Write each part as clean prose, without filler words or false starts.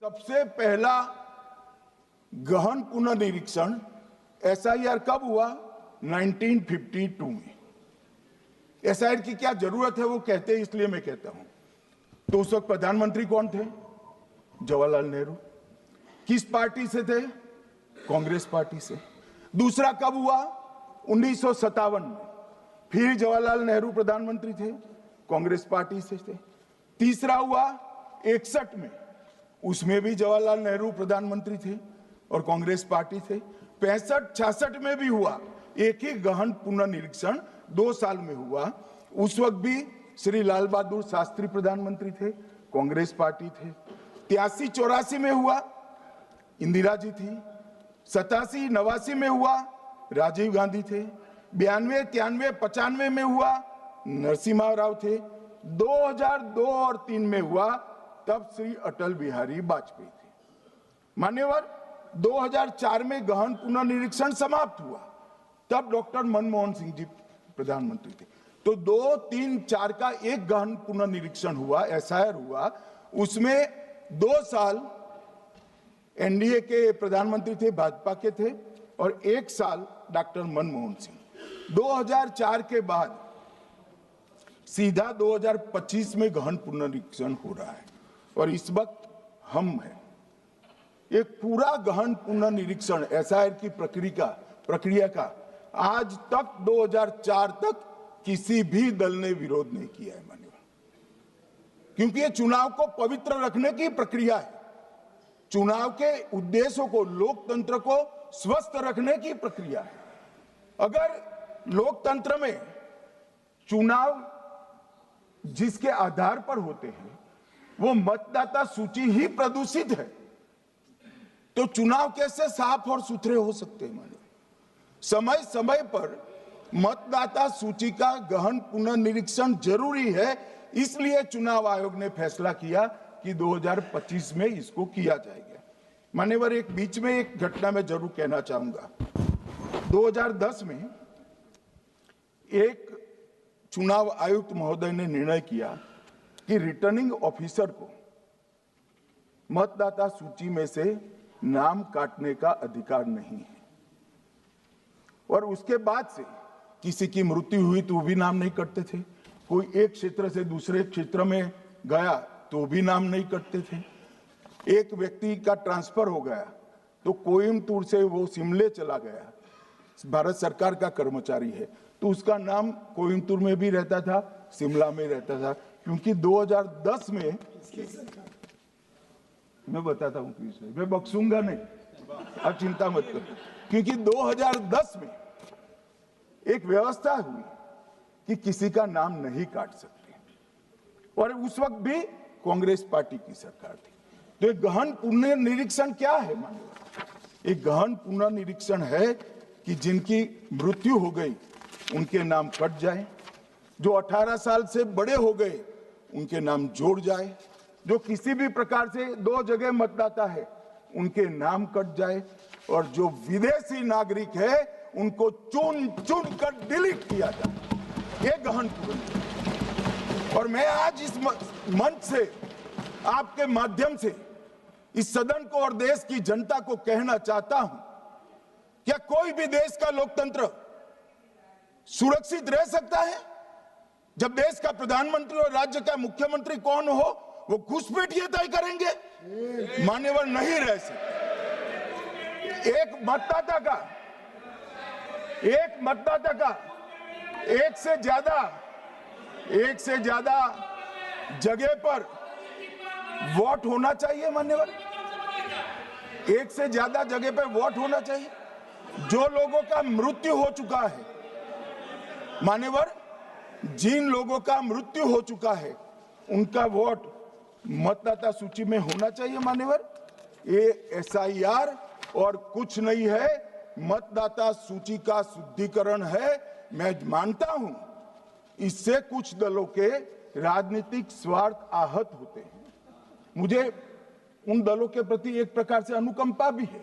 सबसे पहला गहन पुनर्निरीक्षण एसआईआर कब हुआ? 1952 में। एसआईआर की क्या जरूरत है वो कहते हैं, इसलिए मैं कहता हूं। तो उस वक्त प्रधानमंत्री कौन थे? जवाहरलाल नेहरू। किस पार्टी से थे? कांग्रेस पार्टी से। दूसरा कब हुआ? 1957 में। फिर जवाहरलाल नेहरू प्रधानमंत्री थे, कांग्रेस पार्टी से थे। तीसरा हुआ 61 में, उसमें भी जवाहरलाल नेहरू प्रधानमंत्री थे और कांग्रेस पार्टी थे। 65-66 में भी हुआ, एक ही गहन पुनर्निरीक्षण 2 साल में हुआ। उस वक्त भी श्री लाल बहादुर शास्त्री प्रधानमंत्री थे, कांग्रेस पार्टी थे। 83-84 में हुआ, इंदिरा जी थी। 87-89 में हुआ, राजीव गांधी थे। 92-93-95 में हुआ, नरसिम्हा राव थे। 2002 और 3 में हुआ, तब श्री अटल बिहारी वाजपेयी थे। मान्यवर, 2004 में गहन पुनर्निरीक्षण समाप्त हुआ, तब डॉक्टर मनमोहन सिंह जी प्रधानमंत्री थे। तो 2, 3, 4 का एक गहन पुनर्निरीक्षण हुआ, एसआईआर हुआ। उसमें 2 साल एनडीए के प्रधानमंत्री थे, भाजपा के थे, और 1 साल डॉक्टर मनमोहन सिंह। 2004 के बाद सीधा 2025 में गहन पुनर्निरीक्षण हो रहा है और इस वक्त हम हैं। एक पूरा गहन पुनर्निरीक्षण एसआईआर की प्रक्रिया का आज तक 2004 तक किसी भी दल ने विरोध नहीं किया है मान्यवर, क्योंकि ये चुनाव को पवित्र रखने की प्रक्रिया है। चुनाव के उद्देश्यों को, लोकतंत्र को स्वस्थ रखने की प्रक्रिया है। अगर लोकतंत्र में चुनाव जिसके आधार पर होते हैं वो मतदाता सूची ही प्रदूषित है, तो चुनाव कैसे साफ और सुथरे हो सकते हैं? मानो समय समय पर मतदाता सूची का गहन पुनर्निरीक्षण जरूरी है, इसलिए चुनाव आयोग ने फैसला किया कि 2025 में इसको किया जाएगा। मान्यवर, एक बीच में एक घटना में जरूर कहना चाहूंगा। 2010 में एक चुनाव आयुक्त महोदय ने निर्णय किया कि रिटर्निंग ऑफिसर को मतदाता सूची में से नाम काटने का अधिकार नहीं है, और उसके बाद से किसी की मृत्यु हुई तो भी नाम नहीं कटते थे, कोई एक क्षेत्र से दूसरे क्षेत्र में गया तो भी नाम नहीं कटते थे। एक व्यक्ति का ट्रांसफर हो गया तो कोयम्बटूर से वो शिमले चला गया, भारत सरकार का कर्मचारी है, तो उसका नाम कोयम्बटूर में भी रहता था, शिमला में रहता था, क्योंकि 2010 में मैं बताता हूं, मैं बख्शूंगा नहीं, आप चिंता मत करो, क्योंकि 2010 में एक व्यवस्था हुई कि किसी का नाम नहीं काट सकते, और उस वक्त भी कांग्रेस पार्टी की सरकार थी। तो एक गहन पुनर्निरीक्षण क्या है? मानिए, एक गहन पुनर्निरीक्षण है कि जिनकी मृत्यु हो गई उनके नाम कट जाए, जो 18 साल से बड़े हो गए उनके नाम जोड़ जाए, जो किसी भी प्रकार से 2 जगह मतदाता है उनके नाम कट जाए, और जो विदेशी नागरिक है उनको चुन चुन कर डिलीट किया जाए। ये गहन पुनर्निरीक्षण। और मैं आज इस मंच से, आपके माध्यम से इस सदन को और देश की जनता को कहना चाहता हूं, क्या कोई भी देश का लोकतंत्र सुरक्षित रह सकता है जब देश का प्रधानमंत्री और राज्य का मुख्यमंत्री कौन हो वो घुसपैठ ये तय करेंगे? मान्यवर, नहीं रह सकते। एक मतदाता का एक से ज्यादा जगह पर वोट होना चाहिए। मान्यवर, एक से ज्यादा जगह पर वोट होना चाहिए। जो लोगों का मृत्यु हो चुका है, मान्यवर, जिन लोगों का मृत्यु हो चुका है उनका वोट मतदाता सूची में होना चाहिए। मान्यवर, ये एसआईआर और कुछ नहीं है, मतदाता सूची का शुद्धिकरण है। मैं मानता हूं इससे कुछ दलों के राजनीतिक स्वार्थ आहत होते हैं। मुझे उन दलों के प्रति एक प्रकार से अनुकंपा भी है,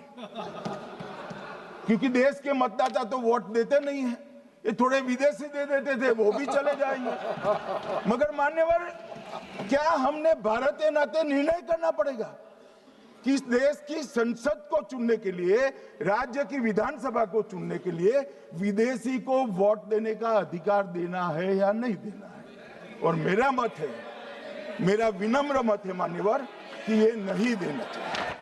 क्योंकि देश के मतदाता तो वोट देते नहीं है, ये थोड़े विदेशी दे देते थे, वो भी चले जाएंगे। मगर मान्यवर, क्या हमने भारत के नाते निर्णय करना पड़ेगा कि इस देश की संसद को चुनने के लिए, राज्य की विधानसभा को चुनने के लिए विदेशी को वोट देने का अधिकार देना है या नहीं देना है। और मेरा मत है, मेरा विनम्र मत है मान्यवर, कि ये नहीं देना चाहिए।